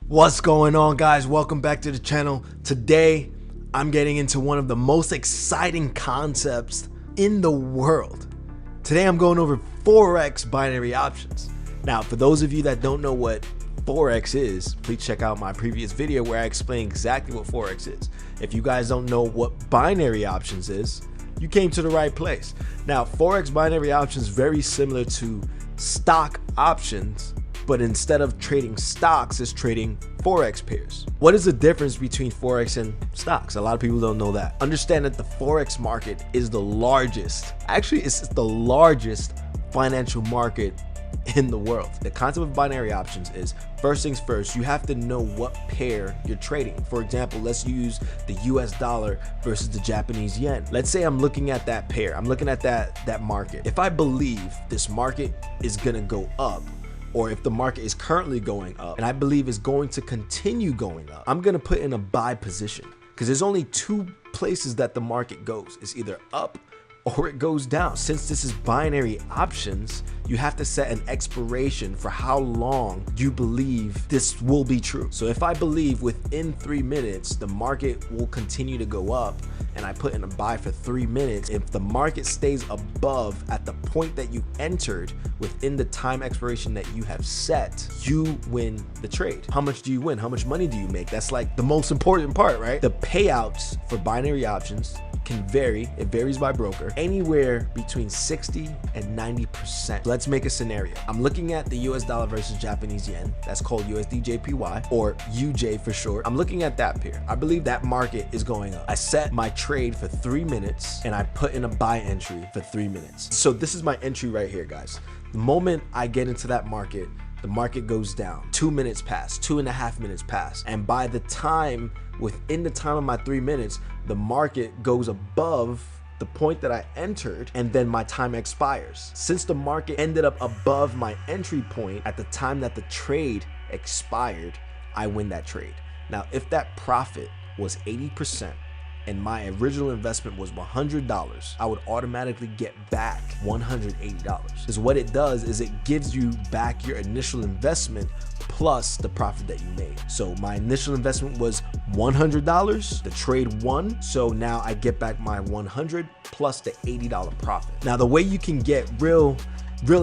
What's going on, guys? Welcome back to the channel. Today I'm getting into one of the most exciting concepts in the world. Today I'm going over Forex binary options. Now, for those of you that don't know what Forex is, please check out my previous video where I explain exactly what Forex is. If you guys don't know what binary options is, you came to the right place. Now, Forex binary options is very similar to stock options, but instead of trading stocks, it's trading Forex pairs. What is the difference between Forex and stocks? A lot of people don't know that. Understand that the Forex market is the largest, actually it's the largest financial market in the world. The concept of binary options is, first things first, you have to know what pair you're trading. For example, let's use the US dollar versus the Japanese yen. Let's say I'm looking at that pair. I'm looking at that market. If I believe this market is gonna go up, or if the market is currently going up and I believe it's going to continue going up, I'm gonna put in a buy position, because there's only two places that the market goes. It's either up or it goes down. Since this is binary options, you have to set an expiration for how long you believe this will be true. So if I believe within 3 minutes the market will continue to go up, and I put in a buy for 3 minutes, if the market stays above at the point that you entered within the time expiration that you have set, you win the trade. How much do you win? How much money do you make? That's like the most important part, right? The payouts for binary options can vary. It varies by broker, anywhere between 60 and 90%. Let's make a scenario. I'm looking at the US dollar versus Japanese yen. That's called USD-JPY, or UJ for short. I'm looking at that pair. I believe that market is going up. I set my trade for 3 minutes and I put in a buy entry for 3 minutes. So this is my entry right here, guys. The moment I get into that market, the market goes down. 2 minutes pass, 2.5 minutes pass, and by the time, within the time of my 3 minutes, the market goes above the point that I entered, and then my time expires. Since the market ended up above my entry point at the time that the trade expired, I win that trade. Now, if that profit was 80% and my original investment was $100, I would automatically get back $180. Because what it does is it gives you back your initial investment plus the profit that you made. So my initial investment was $100, the trade won, so now I get back my 100 plus the $80 profit. Now, the way you can get real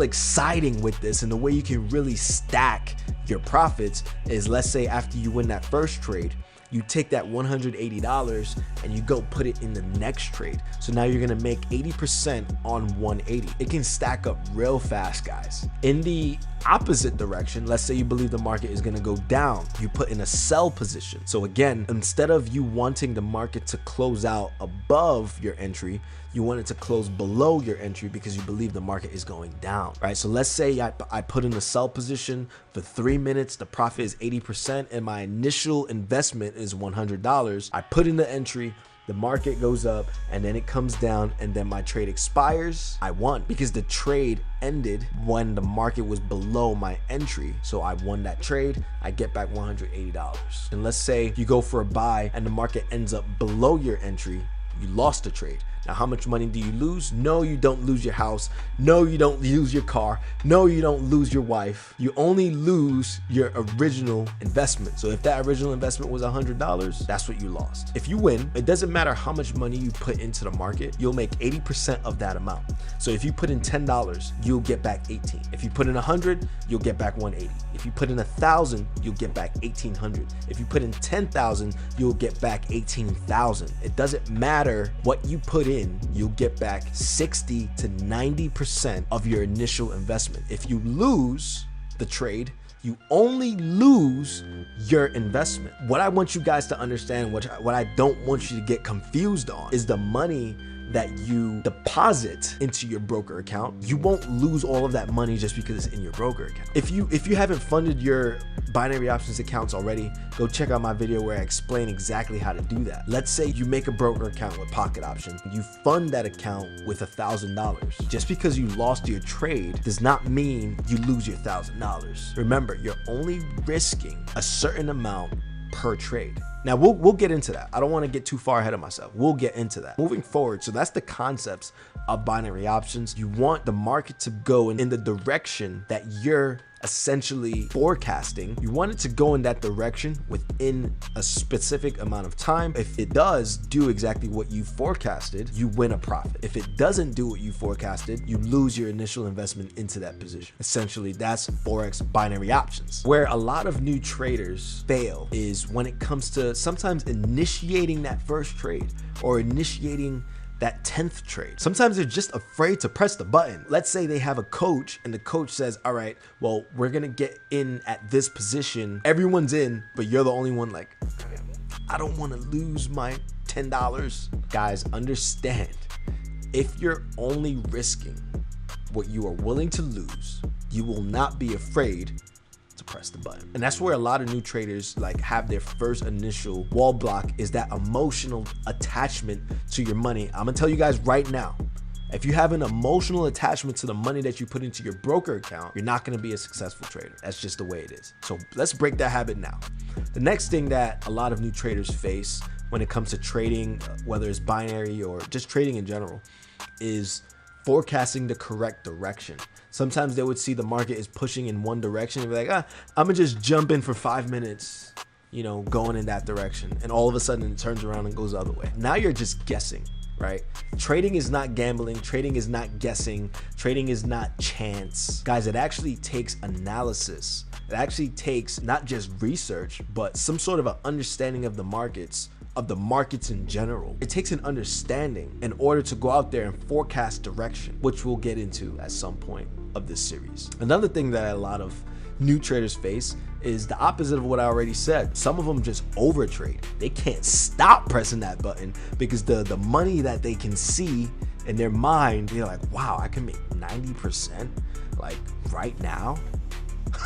exciting with this, and the way you can really stack your profits, is, let's say after you win that first trade, you take that $180 and you go put it in the next trade. So now you're gonna make 80% on 180. It can stack up real fast, guys. In the opposite direction, let's say you believe the market is gonna go down, you put in a sell position. So again, instead of you wanting the market to close out above your entry, you want it to close below your entry because you believe the market is going down, right? So let's say I put in a sell position for 3 minutes, the profit is 80%, and my initial investment is $100. I put in the entry, the market goes up, and then it comes down, and then my trade expires. I won because the trade ended when the market was below my entry. So I won that trade. I get back $180. And let's say you go for a buy and the market ends up below your entry, you lost the trade. Now, how much money do you lose? No, you don't lose your house. No, you don't lose your car. No, you don't lose your wife. You only lose your original investment. So if that original investment was $100, that's what you lost. If you win, it doesn't matter how much money you put into the market, you'll make 80% of that amount. So if you put in $10, you'll get back 18. If you put in 100, you'll get back 180. If you put in 1,000, you'll get back 1,800. If you put in 10,000, you'll get back 18,000. It doesn't matter what you put in, you'll get back 60 to 90% of your initial investment. If you lose the trade, you only lose your investment. What I want you guys to understand, what I don't want you to get confused on, is the money that you deposit into your broker account. You won't lose all of that money just because it's in your broker account. If you haven't funded your binary options accounts already, go check out my video where I explain exactly how to do that. Let's say you make a broker account with PocketOption. You fund that account with $1,000. Just because you lost your trade does not mean you lose your $1,000. Remember, you're only risking a certain amount per trade. Now we'll get into that. I don't want to get too far ahead of myself. We'll get into that moving forward. So that's the concepts of binary options. You want the market to go in the direction that you're essentially forecasting. You want it to go in that direction within a specific amount of time. If it does do exactly what you forecasted, you win a profit. If it doesn't do what you forecasted, you lose your initial investment into that position. Essentially, that's Forex binary options. Where a lot of new traders fail is when it comes to sometimes initiating that first trade or initiating that 10th trade. Sometimes they're just afraid to press the button. Let's say they have a coach and the coach says, all right, well, we're gonna get in at this position. Everyone's in, but you're the only one like, I don't wanna lose my $10. Guys, understand, if you're only risking what you are willing to lose, you will not be afraid to press the button. And that's where a lot of new traders like have their first initial wall block, is that emotional attachment to your money. I'm gonna tell you guys right now, if you have an emotional attachment to the money that you put into your broker account, you're not gonna be a successful trader. That's just the way it is. So let's break that habit now. The next thing that a lot of new traders face when it comes to trading, whether it's binary or just trading in general, is forecasting the correct direction. Sometimes they would see the market is pushing in one direction and be like, I'm gonna just jump in for 5 minutes, you know, going in that direction. And all of a sudden it turns around and goes the other way. Now you're just guessing, right? Trading is not gambling. Trading is not guessing. Trading is not chance. Guys, it actually takes analysis. It actually takes not just research, but some sort of an understanding of the markets in general. It takes an understanding in order to go out there and forecast direction, which we'll get into at some point of this series. Another thing that a lot of new traders face is the opposite of what I already said. Some of them just overtrade. They can't stop pressing that button because the money that they can see in their mind, they're like, wow, I can make 90% like right now.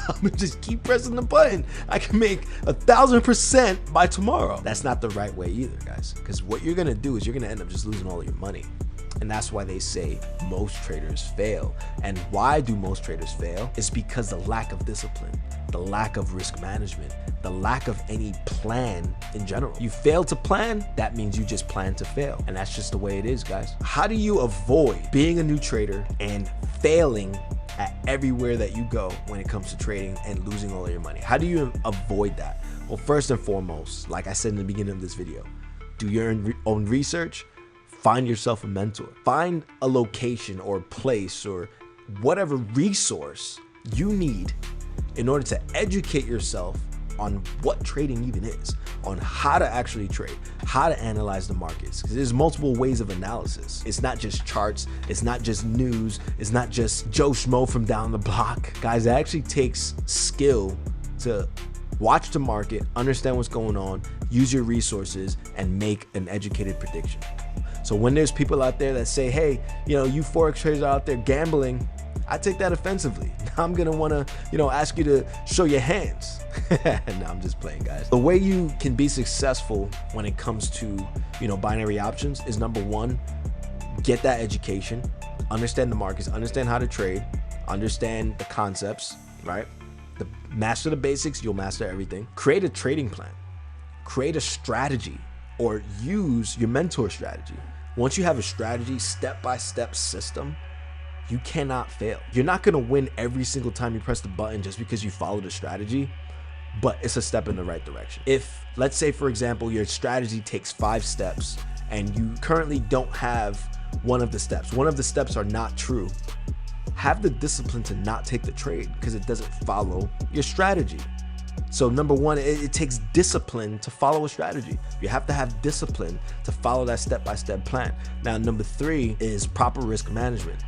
I'm gonna just keep pressing the button. I can make 1,000% by tomorrow. That's not the right way either, guys, because what you're gonna do is you're gonna end up just losing all your money. And that's why they say most traders fail. And why do most traders fail? Is because the lack of discipline, the lack of risk management, the lack of any plan in general. You fail to plan, that means you just plan to fail. And that's just the way it is, guys. How do you avoid being a new trader and failing at everywhere that you go when it comes to trading and losing all of your money? How do you avoid that? Well, first and foremost, like I said in the beginning of this video, do your own research. Find yourself a mentor. Find a location or place or whatever resource you need in order to educate yourself on what trading even is, on how to actually trade, how to analyze the markets. Because there's multiple ways of analysis. It's not just charts, it's not just news, it's not just Joe Schmo from down the block. Guys, it actually takes skill to watch the market, understand what's going on, use your resources, and make an educated prediction. So when there's people out there that say, hey, you know, you Forex traders are out there gambling, I take that offensively. Now I'm gonna wanna, you know, ask you to show your hands. No, I'm just playing, guys. The way you can be successful when it comes to, you know, binary options is, number one, get that education, understand the markets, understand how to trade, understand the concepts, right? Master the basics, you'll master everything. Create a trading plan, create a strategy, or use your mentor strategy. Once you have a strategy, step-by-step system, you cannot fail. You're not gonna win every single time you press the button just because you follow the strategy, but it's a step in the right direction. If, let's say for example, your strategy takes 5 steps and you currently don't have one of the steps are not true, have the discipline to not take the trade because it doesn't follow your strategy. So number one, it takes discipline to follow a strategy. You have to have discipline to follow that step-by-step plan. Now, number 3 is proper risk management.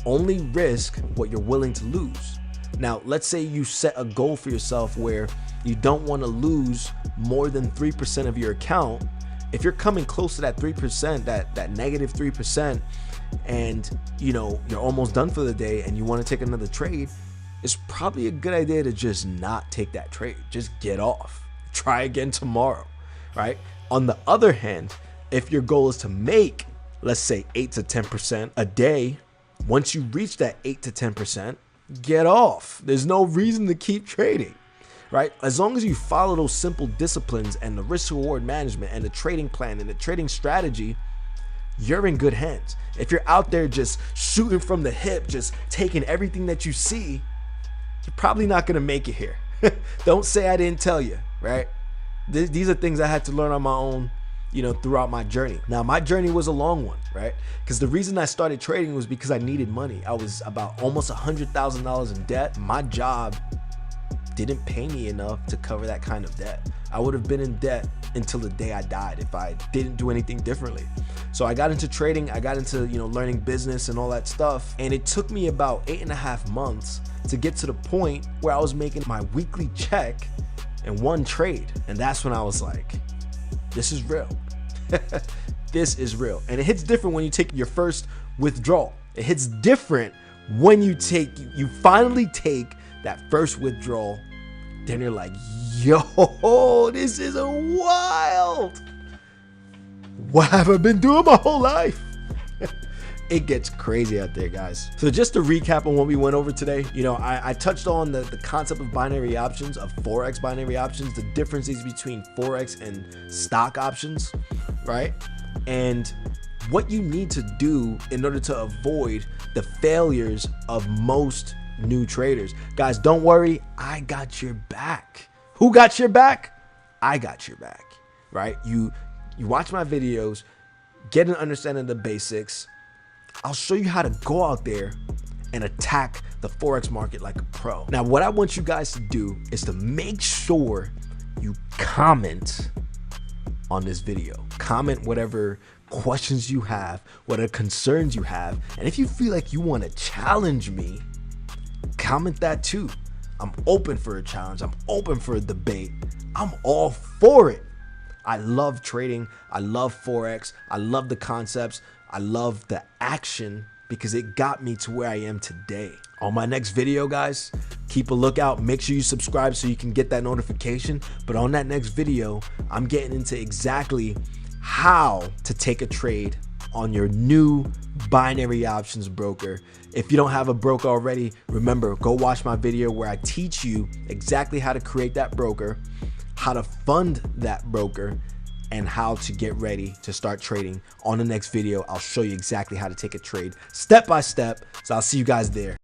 Only risk what you're willing to lose. Now, let's say you set a goal for yourself where you don't want to lose more than 3% of your account. If you're coming close to that 3%, that negative 3%, and you know you're almost done for the day and you want to take another trade, it's probably a good idea to just not take that trade. Just get off. Try again tomorrow, right? On the other hand, if your goal is to make, let's say 8 to 10% a day, once you reach that 8 to 10%, get off. There's no reason to keep trading, right? As long as you follow those simple disciplines and the risk reward management and the trading plan and the trading strategy, you're in good hands. If you're out there just shooting from the hip, just taking everything that you see, you're probably not going to make it here. Don't say I didn't tell you, right? These are things I had to learn on my own, throughout my journey. Now, my journey was a long one, right? Because the reason I started trading was because I needed money. I was about almost $100,000 in debt. My job didn't pay me enough to cover that kind of debt. I would have been in debt until the day I died if I didn't do anything differently. So I got into trading, I got into, learning business and all that stuff. And it took me about 8.5 months to get to the point where I was making my weekly check in one trade. And that's when I was like, this is real. This is real. And it hits different when you take your first withdrawal. It hits different when you finally take that first withdrawal. Then you're like, yo, this is a wild. What have I been doing my whole life? It gets crazy out there, guys. So just to recap on what we went over today, I touched on the concept of binary options, of Forex binary options, the differences between Forex and stock options, right? And what you need to do in order to avoid the failures of most new traders. Guys, don't worry, I got your back. Who got your back? I got your back, right? You watch my videos, get an understanding of the basics. I'll show you how to go out there and attack the Forex market like a pro. Now, what I want you guys to do is to make sure you comment on this video. Comment whatever questions you have, whatever concerns you have. And if you feel like you want to challenge me, comment that too. I'm open for a challenge. I'm open for a debate. I'm all for it. I love trading. I love Forex. I love the concepts. I love the action because it got me to where I am today. On my next video, guys, keep a lookout. Make sure you subscribe so you can get that notification. But on that next video, I'm getting into exactly how to take a trade on your new binary options broker. If you don't have a broker already, remember, go watch my video where I teach you exactly how to create that broker, how to fund that broker, and how to get ready to start trading. On the next video, I'll show you exactly how to take a trade step by step. So I'll see you guys there.